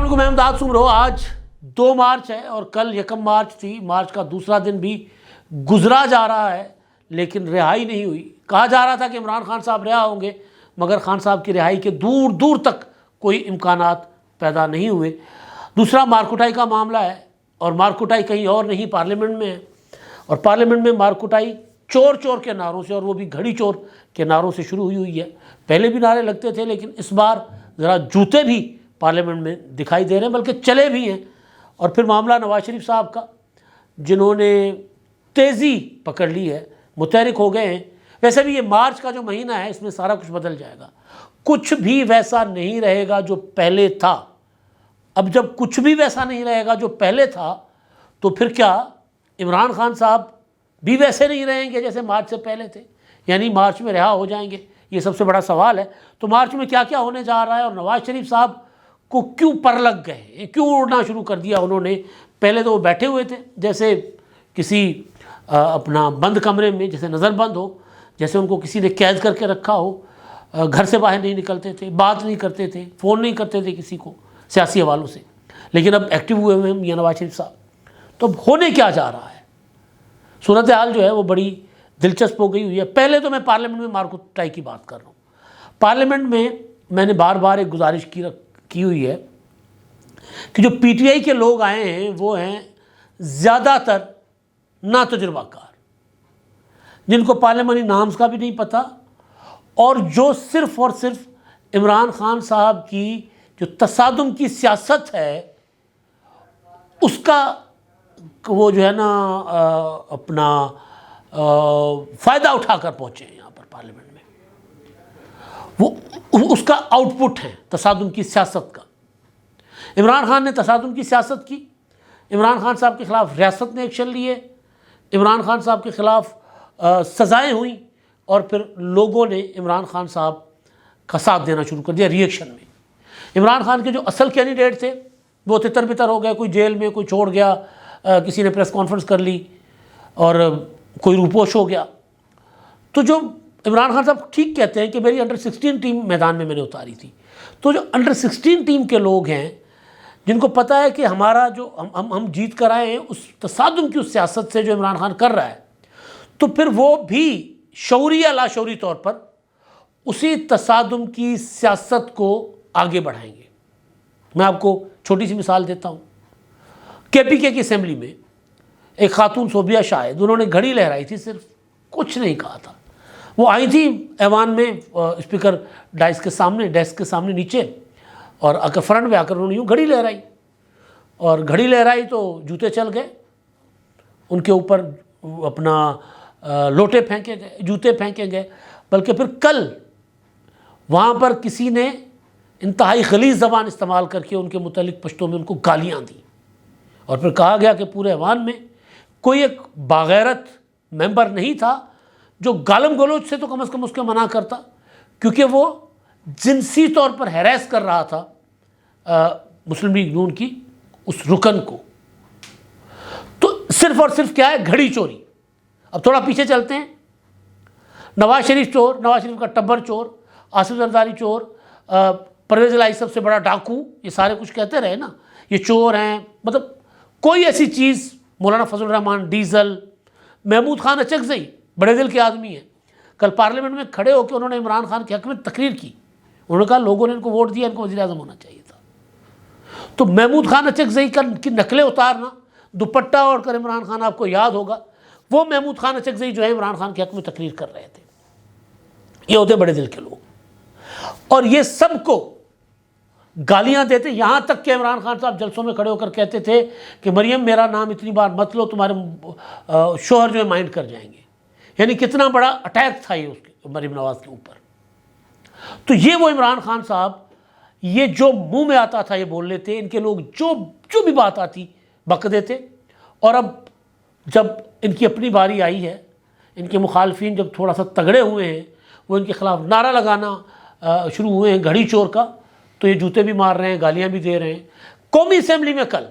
السلام علیکم، میں امداد سمرو۔ آج 2 مارچ ہے اور کل 1 مارچ تھی۔ مارچ کا دوسرا دن بھی گزرا جا رہا ہے لیکن رہائی نہیں ہوئی۔ کہا جا رہا تھا کہ عمران خان صاحب رہا ہوں گے، مگر خان صاحب کی رہائی کے دور دور تک کوئی امکانات پیدا نہیں ہوئے۔ دوسرا مارکوٹائی کا معاملہ ہے، اور مارکوٹائی کہیں اور نہیں، پارلیمنٹ میں ہے، اور پارلیمنٹ میں مارکوٹائی چور چور کے نعروں سے، اور وہ بھی گھڑی چور کے نعروں سے شروع ہوئی ہے۔ پہلے بھی نعرے لگتے تھے لیکن اس بار ذرا جوتے بھی پارلیمنٹ میں دکھائی دے رہے ہیں، بلکہ چلے بھی ہیں۔ اور پھر معاملہ نواز شریف صاحب کا، جنہوں نے تیزی پکڑ لی ہے، متحرک ہو گئے ہیں۔ ویسے بھی یہ مارچ کا جو مہینہ ہے، اس میں سارا کچھ بدل جائے گا، کچھ بھی ویسا نہیں رہے گا جو پہلے تھا۔ اب جب کچھ بھی ویسا نہیں رہے گا جو پہلے تھا، تو پھر کیا عمران خان صاحب بھی ویسے نہیں رہیں گے جیسے مارچ سے پہلے تھے؟ یعنی مارچ میں رہا ہو جائیں گے؟ یہ سب سے بڑا سوال ہے۔ تو مارچ میں کیا کیا ہونے جا رہا ہے، اور نواز شریف صاحب کو کیوں پر لگ گئے، کیوں اڑنا شروع کر دیا انہوں نے؟ پہلے تو وہ بیٹھے ہوئے تھے جیسے کسی اپنا بند کمرے میں، جیسے نظر بند ہو، جیسے ان کو کسی نے قید کر کے رکھا ہو، گھر سے باہر نہیں نکلتے تھے، بات نہیں کرتے تھے، فون نہیں کرتے تھے کسی کو سیاسی حوالوں سے۔ لیکن اب ایکٹیو ہوئے ہوئے ہیں میاں نواز شریف صاحب۔ تو اب ہونے کیا جا رہا ہے؟ صورتحال جو ہے وہ بڑی دلچسپ ہو گئی ہوئی ہے۔ پہلے تو میں پارلیمنٹ میں مارکوٹائی کی بات کر رہا ہوں۔ پارلیمنٹ میں نے بار بار ایک گزارش کی ہوئی ہے کہ جو پی ٹی آئی کے لوگ آئے ہیں وہ ہیں زیادہ تر ناتجربہ کار، جن کو پارلیمانی نامز کا بھی نہیں پتہ، اور جو صرف اور صرف عمران خان صاحب کی جو تصادم کی سیاست ہے اس کا وہ جو ہے نا اپنا فائدہ اٹھا کر پہنچے ہیں یہاں پر پارلیمنٹ میں۔ وہ اس کا آؤٹ پٹ ہے تصادم کی سیاست کا۔ عمران خان نے تصادم کی سیاست کی، عمران خان صاحب کے خلاف ریاست نے ایکشن لیے، عمران خان صاحب کے خلاف سزائیں ہوئیں، اور پھر لوگوں نے عمران خان صاحب کا ساتھ دینا شروع کر دیا ریئیکشن میں۔ عمران خان کے جو اصل کینڈیڈیٹ تھے وہ تتر بتر ہو گئے، کوئی جیل میں، کوئی چھوڑ گیا، کسی نے پریس کانفرنس کر لی، اور کوئی روپوش ہو گیا۔ تو جو عمران خان صاحب ٹھیک کہتے ہیں کہ میری انڈر 16 ٹیم میدان میں نے اتاری تھی، تو جو انڈر 16 ٹیم کے لوگ ہیں جن کو پتہ ہے کہ ہمارا جو ہم جیت کر آئے ہیں اس تصادم کی اس سیاست سے جو عمران خان کر رہا ہے، تو پھر وہ بھی شعوری یا لاشعوری طور پر اسی تصادم کی سیاست کو آگے بڑھائیں گے۔ میں آپ کو چھوٹی سی مثال دیتا ہوں۔ کے پی کے کی اسمبلی میں ایک خاتون صوبیہ شاہد، انہوں نے گھڑی لہرائی تھی، صرف کچھ نہیں کہا تھا۔ وہ آئی تھی ایوان میں اسپیکر ڈیسک کے سامنے نیچے، اور آ کر فرنٹ میں آ کر انہوں نے یوں گھڑی لہرائی، اور گھڑی لہرائی تو جوتے چل گئے ان کے اوپر، اپنا لوٹے پھینکے گئے، جوتے پھینکے گئے۔ بلکہ پھر کل وہاں پر کسی نے انتہائی غلیظ زبان استعمال کر کے ان کے متعلق پشتوں میں ان کو گالیاں دیں، اور پھر کہا گیا کہ پورے ایوان میں کوئی ایک باغیرت ممبر نہیں تھا جو گالم گلوچ سے تو کم از کم اس کے منع کرتا، کیونکہ وہ جنسی طور پر ہیریس کر رہا تھا مسلم لیگ نون کی اس رکن کو۔ تو صرف اور صرف کیا ہے؟ گھڑی چوری۔ اب تھوڑا پیچھے چلتے ہیں۔ نواز شریف چور، نواز شریف کا ٹبر چور، آصف زرداری چور، پرویز الہی سب سے بڑا ڈاکو، یہ سارے کچھ کہتے رہے نا، یہ چور ہیں۔ مطلب کوئی ایسی چیز، مولانا فضل الرحمان ڈیزل، محمود خان اچکزئی بڑے دل کے آدمی ہیں، کل پارلیمنٹ میں کھڑے ہو کے انہوں نے عمران خان کے حق میں تقریر کی۔ انہوں نے کہا لوگوں نے ان کو ووٹ دیا، ان کو وزیر اعظم ہونا چاہیے تھا۔ تو محمود خان اچکزئی کی نقلیں اتارنا، دوپٹہ اوڑھ کر عمران خان، آپ کو یاد ہوگا، وہ محمود خان اچکزئی جو ہے عمران خان کے حق میں تقریر کر رہے تھے۔ یہ ہوتے بڑے دل کے لوگ، اور یہ سب کو گالیاں دیتے، یہاں تک کہ عمران خان صاحب جلسوں میں کھڑے ہو کر کہتے تھے کہ مریم میرا نام اتنی بار مت لو، تمہارے شوہر جو ہے مائنڈ کر جائیں گے۔ یعنی کتنا بڑا اٹیک تھا یہ اس کے مریم نواز کے اوپر۔ تو یہ وہ عمران خان صاحب، یہ جو منہ میں آتا تھا یہ بول لیتے، ان کے لوگ جو بھی بات آتی بک دیتے۔ اور اب جب ان کی اپنی باری آئی ہے، ان کے مخالفین جب تھوڑا سا تگڑے ہوئے ہیں، وہ ان کے خلاف نعرہ لگانا شروع ہوئے ہیں گھڑی چور کا، تو یہ جوتے بھی مار رہے ہیں، گالیاں بھی دے رہے ہیں۔ قومی اسمبلی میں کل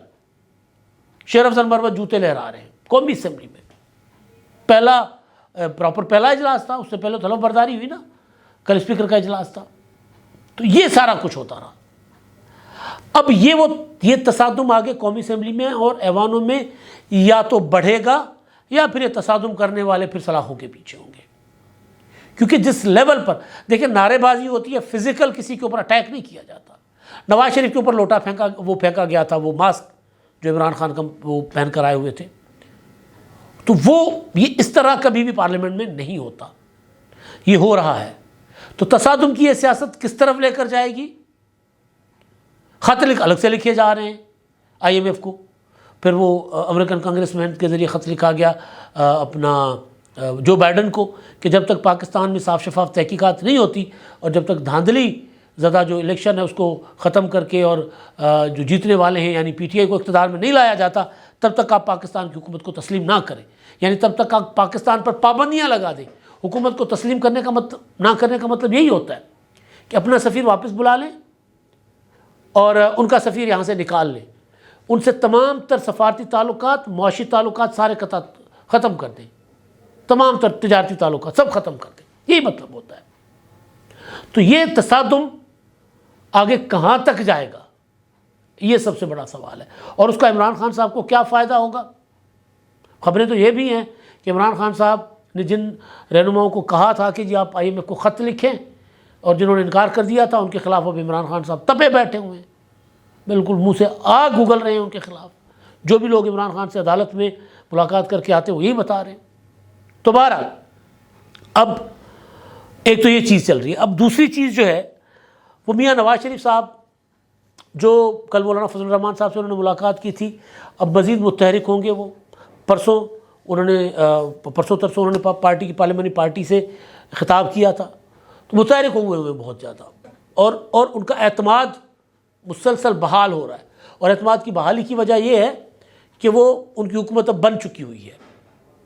شیر افضل مروت جوتے لہرا رہے ہیں قومی اسمبلی میں۔ پہلا اجلاس تھا، اس سے پہلے طلب برداری ہوئی نا، کل اسپیکر کا اجلاس تھا۔ تو یہ سارا کچھ ہوتا رہا۔ اب یہ تصادم آگے قومی اسمبلی میں اور ایوانوں میں یا تو بڑھے گا یا پھر یہ تصادم کرنے والے پھر سلاخوں کے پیچھے ہوں گے، کیونکہ جس لیول پر دیکھیں نعرے بازی ہوتی ہے، فزیکل کسی کے اوپر اٹیک نہیں کیا جاتا۔ نواز شریف کے اوپر لوٹا پھینکا گیا تھا، وہ ماسک جو عمران خان کا وہ پہن کر آئے ہوئے تھے، تو یہ اس طرح کبھی بھی پارلیمنٹ میں نہیں ہوتا، یہ ہو رہا ہے۔ تو تصادم کی یہ سیاست کس طرف لے کر جائے گی؟ خط الگ سے لکھے جا رہے ہیں آئی ایم ایف کو، پھر وہ امریکن کانگریس مین کے ذریعے خط لکھا گیا اپنا جو بائیڈن کو کہ جب تک پاکستان میں صاف شفاف تحقیقات نہیں ہوتی اور جب تک دھاندلی زدہ جو الیکشن ہے اس کو ختم کر کے اور جو جیتنے والے ہیں یعنی پی ٹی آئی کو اقتدار میں نہیں لایا جاتا، تب تک آپ پاکستان کی حکومت کو تسلیم نہ کریں، یعنی تب تک آپ پاکستان پر پابندیاں لگا دیں۔ حکومت کو تسلیم کرنے کا نہ کرنے کا مطلب یہی ہوتا ہے کہ اپنا سفیر واپس بلا لیں اور ان کا سفیر یہاں سے نکال لیں، ان سے تمام تر سفارتی تعلقات، معاشی تعلقات سارے ختم کر دیں، تمام تر تجارتی تعلقات سب ختم کر دیں، یہی مطلب ہوتا ہے۔ تو یہ تصادم آگے کہاں تک جائے گا، یہ سب سے بڑا سوال ہے، اور اس کا عمران خان صاحب کو کیا فائدہ ہوگا؟ خبریں تو یہ بھی ہیں کہ عمران خان صاحب نے جن رہنماؤں کو کہا تھا کہ جی آپ آئی ایم ایف کو خط لکھیں اور جنہوں نے انکار کر دیا تھا، ان کے خلاف اب عمران خان صاحب تپے بیٹھے ہوئے ہیں، بالکل منہ سے آگ اگل رہے ہیں ان کے خلاف۔ جو بھی لوگ عمران خان سے عدالت میں ملاقات کر کے آتے وہ یہی بتا رہے ہیں۔ تو بہرحال اب ایک تو یہ چیز چل رہی ہے، اب دوسری چیز جو ہے وہ میاں نواز شریف صاحب جو کل مولانا فضل الرحمان صاحب سے انہوں نے ملاقات کی تھی، اب مزید متحرک ہوں گے۔ وہ پرسوں ترسوں انہوں نے پارٹی کی پارلیمانی پارٹی سے خطاب کیا تھا، تو متحرک ہوئے بہت زیادہ، اور ان کا اعتماد مسلسل بحال ہو رہا ہے، اور اعتماد کی بحالی کی وجہ یہ ہے کہ وہ ان کی حکومت اب بن چکی ہوئی ہے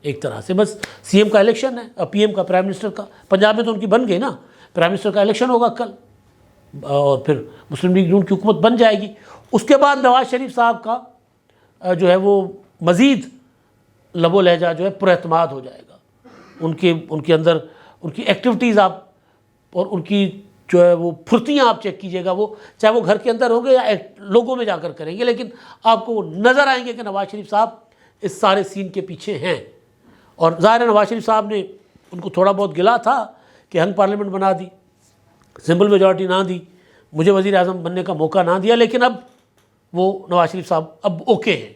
ایک طرح سے۔ بس سی ایم کا الیکشن ہے، پی ایم کا، پرائم منسٹر کا، پنجاب میں تو ان کی بن گئی نا، پرائم منسٹر کا الیکشن ہوگا کل، اور پھر مسلم لیگ نون کی حکومت بن جائے گی۔ اس کے بعد نواز شریف صاحب کا جو ہے وہ مزید لب و لہجہ جو ہے پر اعتماد ہو جائے گا، ان کے اندر ان کی ایکٹیویٹیز آپ اور ان کی جو ہے وہ پھرتیاں آپ چیک کیجئے گا، وہ چاہے وہ گھر کے اندر ہوں گے یا لوگوں میں جا کر کریں گے، لیکن آپ کو نظر آئیں گے کہ نواز شریف صاحب اس سارے سین کے پیچھے ہیں۔ اور ظاہر ہے نواز شریف صاحب نے ان کو تھوڑا بہت گلا تھا کہ ہنگ پارلیمنٹ بنا دی، سمپل میجورٹی نہ دی، مجھے وزیر اعظم بننے کا موقع نہ دیا، لیکن اب وہ نواز شریف صاحب اب اوکے ہیں،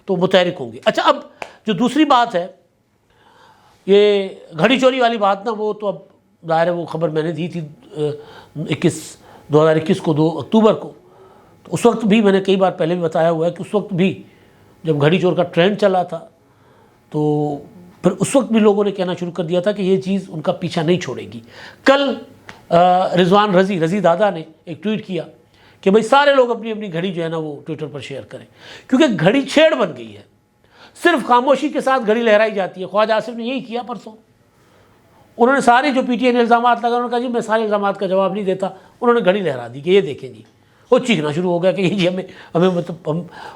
تو متحرک ہوں گے۔ اچھا، اب جو دوسری بات ہے یہ گھڑی چوری والی بات نا، وہ تو اب ظاہر ہے وہ خبر میں نے دی تھی 2021 کو 2 اکتوبر کو، تو اس وقت بھی میں نے کئی بار پہلے بھی بتایا ہوا ہے کہ اس وقت بھی جب گھڑی چور کا ٹرینڈ چلا تھا تو پھر اس وقت بھی لوگوں نے کہنا شروع کر دیا تھا کہ یہ چیز ان کا پیچھا نہیں چھوڑے گی۔ کل رضوان رضی دادا نے ایک ٹویٹ کیا کہ بھئی سارے لوگ اپنی اپنی گھڑی جو ہے نا وہ ٹویٹر پر شیئر کریں، کیونکہ گھڑی چھیڑ بن گئی ہے، صرف خاموشی کے ساتھ گھڑی لہرائی جاتی ہے۔ خواجہ آصف نے یہی کیا پرسوں، انہوں نے سارے جو پی ٹی آئی نے الزامات لگا، انہوں نے کہا جی میں سارے الزامات کا جواب نہیں دیتا، انہوں نے گھڑی لہرا دی کہ یہ دیکھیں جی، وہ چیخنا شروع ہو گیا کہ جی ہمیں مطلب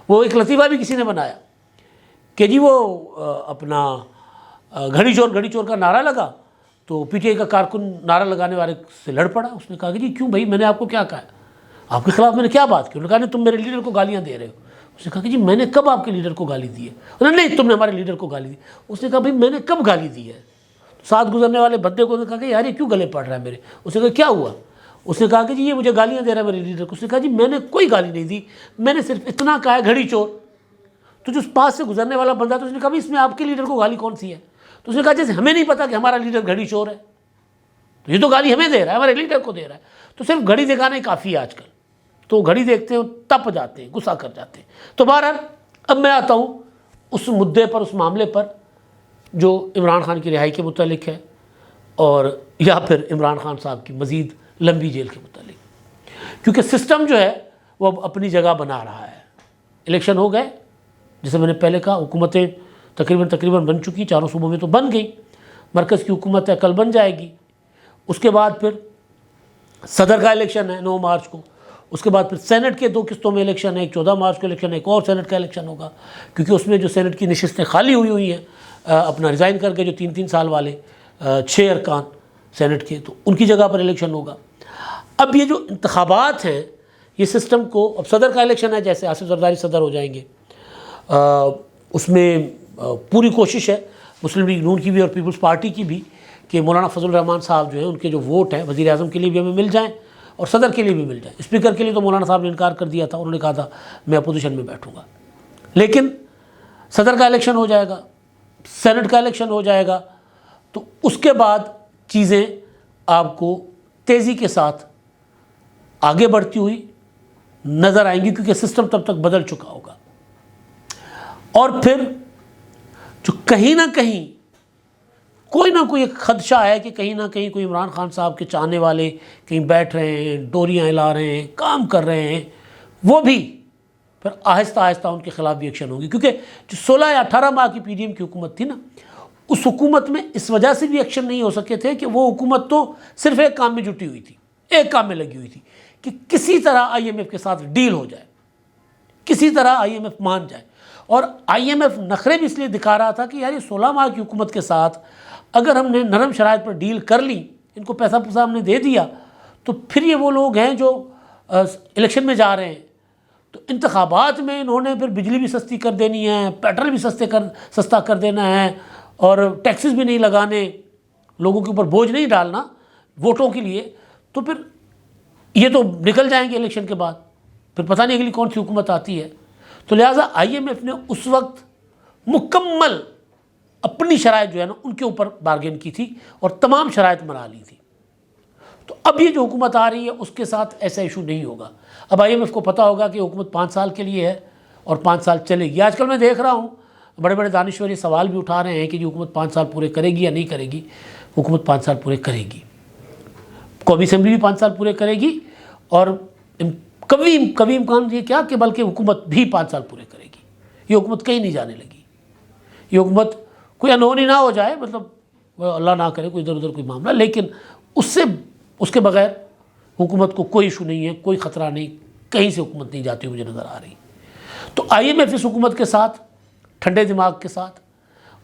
وہ ایک لطیفہ بھی کسی نے بنایا کہ جی وہ اپنا گھڑی چور کا نعرہ لگا تو پی ٹی آئی کا کارکن نعرہ لگانے والے سے لڑ پڑا۔ اس نے کہا کہ جی کیوں بھائی، میں نے آپ کو کیا کہا، آپ کے خلاف میں نے کیا بات کی؟ انہوں نے کہا نہیں تم میرے لیڈر کو گالیاں دے رہے ہو۔ اس نے کہا کہ جی میں نے کب آپ کے لیڈر کو گالی دی ہے؟ انہوں نے نہیں تم نے ہمارے لیڈر کو گالی دی۔ اس نے کہا بھائی میں نے کب گالی دی ہے؟ ساتھ گزرنے والے بندے کو کہا کہ یار یہ کیوں گلے پڑ رہا ہے میرے؟ اس نے کہا کیا ہوا؟ اس نے کہا کہ جی یہ مجھے گالیاں دے رہا ہے میرے لیڈر کو۔ اس نے کہا جی میں نے کوئی گالی نہیں دی، میں نے صرف اتنا کہا ہے گھڑی چور۔ تو جو اس پاس سے گزرنے والا بندہ تھا اس نے کہا اس میں آپ کے لیڈر کو گالی کون سی ہے؟ تو اس نے کہا جیسے ہمیں نہیں پتا کہ ہمارا لیڈر گھڑی چور ہے، تو یہ تو گالی ہمیں دے رہا ہے، ہمارے لیڈر کو دے رہا ہے۔ تو صرف گھڑی دکھانا ہی کافی ہے آج کل، تو گھڑی دیکھتے ہیں تپ جاتے ہیں، غصہ کر جاتے ہیں۔ تو بہرحال اب میں آتا ہوں اس مدعے پر، اس معاملے پر جو عمران خان کی رہائی کے متعلق ہے، اور یا پھر عمران خان صاحب کی مزید لمبی جیل کے متعلق، کیونکہ سسٹم جو ہے وہ اب اپنی جگہ بنا رہا ہے۔ الیکشن ہو گئے، جیسے میں نے پہلے کہا، حکومتیں تقریباً بن چکی، چاروں صوبوں میں تو بن گئی، مرکز کی حکومت ہے کل بن جائے گی۔ اس کے بعد پھر صدر کا الیکشن ہے 9 مارچ کو، اس کے بعد پھر سینٹ کے 2 قسطوں میں الیکشن ہے، ایک 14 مارچ کو الیکشن ہے، ایک اور سینٹ کا الیکشن ہوگا، کیونکہ اس میں جو سینٹ کی نشستیں خالی ہوئی ہیں اپنا ریزائن کر کے، جو 3 سال والے 6 ارکان سینٹ کے، تو ان کی جگہ پر الیکشن ہوگا۔ اب یہ جو انتخابات ہیں یہ سسٹم کو، اب صدر کا الیکشن ہے، جیسے آصف زرداری صدر ہو جائیں گے، اس میں پوری کوشش ہے مسلم لیگ نون کی بھی اور پیپلز پارٹی کی بھی کہ مولانا فضل الرحمان صاحب جو ہیں ان کے جو ووٹ ہیں وزیر اعظم کے لیے بھی ہمیں مل جائیں اور صدر کے لیے بھی مل جائیں۔ اسپیکر کے لیے تو مولانا صاحب نے انکار کر دیا تھا، انہوں نے کہا تھا میں اپوزیشن میں بیٹھوں گا، لیکن صدر کا الیکشن ہو جائے گا، سینٹ کا الیکشن ہو جائے گا، تو اس کے بعد چیزیں آپ کو تیزی کے ساتھ آگے بڑھتی ہوئی نظر آئیں گی، کیونکہ سسٹم تب تک بدل چکا ہوگا۔ اور پھر جو کہیں نہ کہیں کوئی نہ کوئی ایک خدشہ ہے کہ کہیں نہ کہیں کوئی عمران خان صاحب کے چاہنے والے کہیں بیٹھ رہے ہیں، ڈوریاں ہلا رہے ہیں، کام کر رہے ہیں، وہ بھی پھر آہستہ آہستہ ان کے خلاف بھی ایکشن ہوگی، کیونکہ جو 16 یا 18 ماہ کی پی ڈی ایم کی حکومت تھی نا، اس حکومت میں اس وجہ سے بھی ایکشن نہیں ہو سکے تھے کہ وہ حکومت تو صرف ایک کام میں جٹی ہوئی تھی، ایک کام میں لگی ہوئی تھی کہ کسی طرح آئی ایم ایف کے ساتھ ڈیل ہو جائے، کسی طرح آئی ایم ایف مان جائے۔ اور آئی ایم ایف نخرے بھی اس لیے دکھا رہا تھا کہ یار یہ 16 ماہ کی حکومت کے ساتھ اگر ہم نے نرم شرائط پر ڈیل کر لی، ان کو پیسہ ہم نے دے دیا، تو پھر یہ وہ لوگ ہیں جو الیکشن میں جا رہے ہیں، تو انتخابات میں انہوں نے پھر بجلی بھی سستی کر دینی ہے، پیٹرول بھی سستا کر دینا ہے، اور ٹیکسز بھی نہیں لگانے، لوگوں کے اوپر بوجھ نہیں ڈالنا ووٹوں کے لیے، تو پھر یہ تو نکل جائیں گے الیکشن کے بعد، پھر پتہ نہیں اگلی کون سی حکومت آتی ہے۔ تو لہٰذا آئی ایم ایف نے اس وقت مکمل اپنی شرائط جو ہے نا ان کے اوپر بارگین کی تھی اور تمام شرائط بنا لی تھی۔ تو اب یہ جو حکومت آ رہی ہے اس کے ساتھ ایسا ایشو نہیں ہوگا۔ اب آئی ایم ایف کو پتہ ہوگا کہ حکومت 5 سال کے لیے ہے اور 5 سال چلے گی۔ آج کل میں دیکھ رہا ہوں بڑے بڑے دانشور یہ سوال بھی اٹھا رہے ہیں کہ حکومت 5 سال پورے کرے گی یا نہیں کرے گی۔ حکومت 5 سال پورے کرے گی، قومی اسمبلی بھی 5 سال پورے کرے گی، اور کبھی امکان یہ کیا کہ بلکہ حکومت بھی 5 سال پورے کرے گی۔ یہ حکومت کہیں نہیں جانے لگی، یہ حکومت کوئی انہونی نہ ہو جائے، مطلب اللہ نہ کرے کوئی ادھر ادھر کوئی معاملہ، لیکن اس کے بغیر حکومت کو کوئی ایشو نہیں ہے، کوئی خطرہ نہیں، کہیں سے حکومت نہیں جاتی مجھے نظر آ رہی۔ تو آئی ایم ایف اس حکومت کے ساتھ ٹھنڈے دماغ کے ساتھ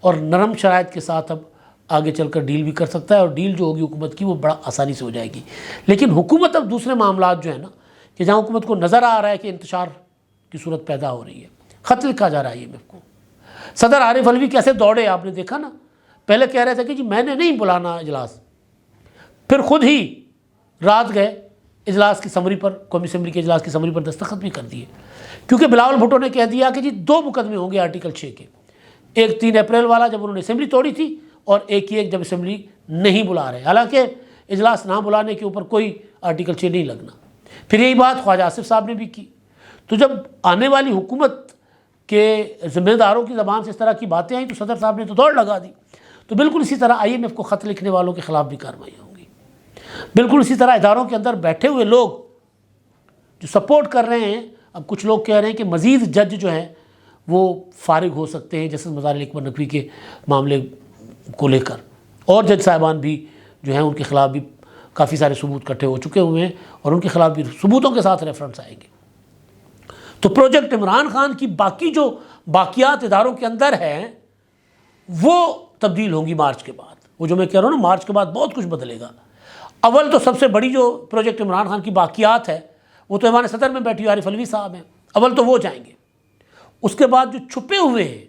اور نرم شرائط کے ساتھ اب آگے چل کر ڈیل بھی کر سکتا ہے، اور ڈیل جو ہوگی حکومت کی وہ بڑا آسانی سے ہو جائے گی۔ لیکن حکومت اب دوسرے معاملات جو ہیں نا، کہ جہاں حکومت کو نظر آ رہا ہے کہ انتشار کی صورت پیدا ہو رہی ہے، خط لکھا جا رہا ہے آئی ایم ایف کو۔ صدر عارف علوی کیسے دوڑے آپ نے دیکھا نا، پہلے کہہ رہے تھے کہ جی میں نے نہیں بلانا اجلاس، پھر خود ہی رات گئے اجلاس کی سمری پر، قومی اسمبلی کے اجلاس کی سمری پر دستخط بھی کر دیے، کیونکہ بلاول بھٹو نے کہہ دیا کہ جی 2 مقدمے ہوں گے آرٹیکل 6 کے، ایک 3 اپریل والا جب انہوں نے اسمبلی توڑی تھی، اور ایک جب اسمبلی نہیں بلا رہے، حالانکہ اجلاس نہ بلانے کے اوپر کوئی آرٹیکل 6 نہیں لگنا۔ پھر یہی بات خواجہ آصف صاحب نے بھی کی۔ تو جب آنے والی حکومت کے ذمہ داروں کی زبان سے اس طرح کی باتیں آئیں تو صدر صاحب نے تو دوڑ لگا دی۔ تو بالکل اسی طرح آئی ایم ایف کو خط لکھنے والوں کے خلاف بھی کارروائی ہوں گی، بالکل اسی طرح اداروں کے اندر بیٹھے ہوئے لوگ جو سپورٹ کر رہے ہیں، اب کچھ لوگ کہہ رہے ہیں کہ مزید جج جو ہیں وہ فارغ ہو سکتے ہیں جسٹس مظاہر اکبر نقوی کے معاملے کو لے کر، اور جج صاحبان بھی جو ہیں ان کے خلاف بھی کافی سارے ثبوت اکٹھے ہو چکے ہوئے ہیں، اور ان کے خلاف بھی ثبوتوں کے ساتھ ریفرنس آئیں گے۔ تو پروجیکٹ عمران خان کی باقی جو باقیات اداروں کے اندر ہیں وہ تبدیل ہوں گی مارچ کے بعد۔ وہ جو میں کہہ رہا ہوں نا، مارچ کے بعد بہت کچھ بدلے گا۔ اول تو سب سے بڑی جو پروجیکٹ عمران خان کی باقیات ہے وہ تو ایوان صدر میں بیٹھی ہوئی عارف علوی صاحب ہیں، اول تو وہ جائیں گے۔ اس کے بعد جو چھپے ہوئے ہیں،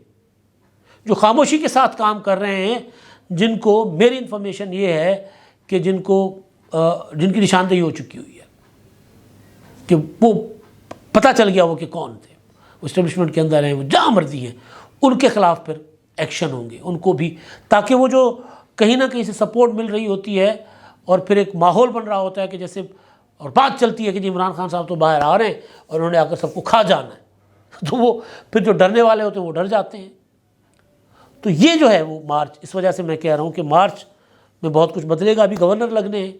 جو خاموشی کے ساتھ کام کر رہے ہیں، جن کو میری انفارمیشن یہ ہے کہ جن کی نشاندہی ہو چکی ہوئی ہے، کہ وہ پتہ چل گیا وہ کہ کون تھے، وہ اسٹیبلشمنٹ کے اندر ہیں، وہ جہاں مرضی ہیں، ان کے خلاف پھر ایکشن ہوں گے، ان کو بھی، تاکہ وہ جو کہیں نہ کہیں سے سپورٹ مل رہی ہوتی ہے اور پھر ایک ماحول بن رہا ہوتا ہے کہ جیسے، اور بات چلتی ہے کہ جی عمران خان صاحب تو باہر آ رہے ہیں اور انہوں نے آ کر سب کو کھا جانا ہے، تو وہ پھر جو ڈرنے والے ہوتے ہیں وہ ڈر جاتے ہیں۔ تو یہ جو ہے وہ مارچ، اس وجہ سے میں کہہ رہا ہوں کہ مارچ میں بہت کچھ بدلے گا۔ ابھی گورنر لگنے ہیں،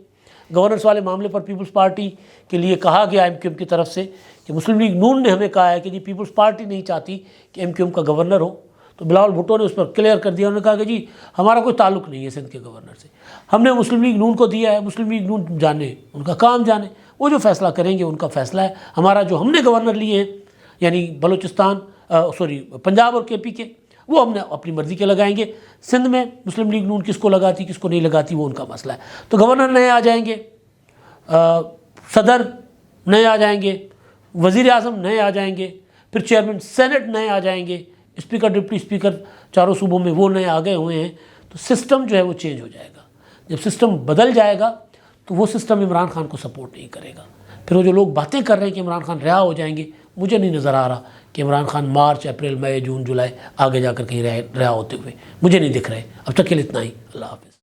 گورنرز والے معاملے پر پیپلز پارٹی کے لیے کہا گیا ایم کیو ایم کی طرف سے کہ مسلم لیگ نون نے ہمیں کہا ہے کہ جی پیپلز پارٹی نہیں چاہتی کہ ایم کیو ایم کا گورنر ہو، تو بلاول بھٹو نے اس پر کلیئر کر دیا، انہوں نے کہا کہ جی ہمارا کوئی تعلق نہیں ہے سندھ کے گورنر سے، ہم نے مسلم لیگ نون کو دیا ہے، مسلم لیگ نون جانے، ان کا کام جانے، وہ جو فیصلہ کریں گے ان کا فیصلہ ہے، ہمارا جو ہم نے گورنر لیے ہیں یعنی بلوچستان پنجاب اور کے پی کے، وہ ہم نے اپنی مرضی کے لگائیں گے، سندھ میں مسلم لیگ نون کس کو لگاتی کس کو نہیں لگاتی وہ ان کا مسئلہ ہے۔ تو گورنر نئے آ جائیں گے، صدر نئے آ جائیں گے، وزیر اعظم نئے آ جائیں گے، پھر چیئرمین سینٹ نئے آ جائیں گے، اسپیکر ڈپٹی اسپیکر چاروں صوبوں میں وہ نئے آ گئے ہوئے ہیں، تو سسٹم جو ہے وہ چینج ہو جائے گا۔ جب سسٹم بدل جائے گا تو وہ سسٹم عمران خان کو سپورٹ نہیں کرے گا۔ پھر وہ جو لوگ باتیں کر رہے ہیں کہ عمران خان رہا ہو جائیں گے، مجھے نہیں نظر آ رہا کہ Imran Khan March April May جون جولائی آگے جا کر کہیں رہا ہوتے ہوئے، مجھے نہیں دکھ رہے۔ اب تک کے لیے اتنا ہی، اللہ حافظ۔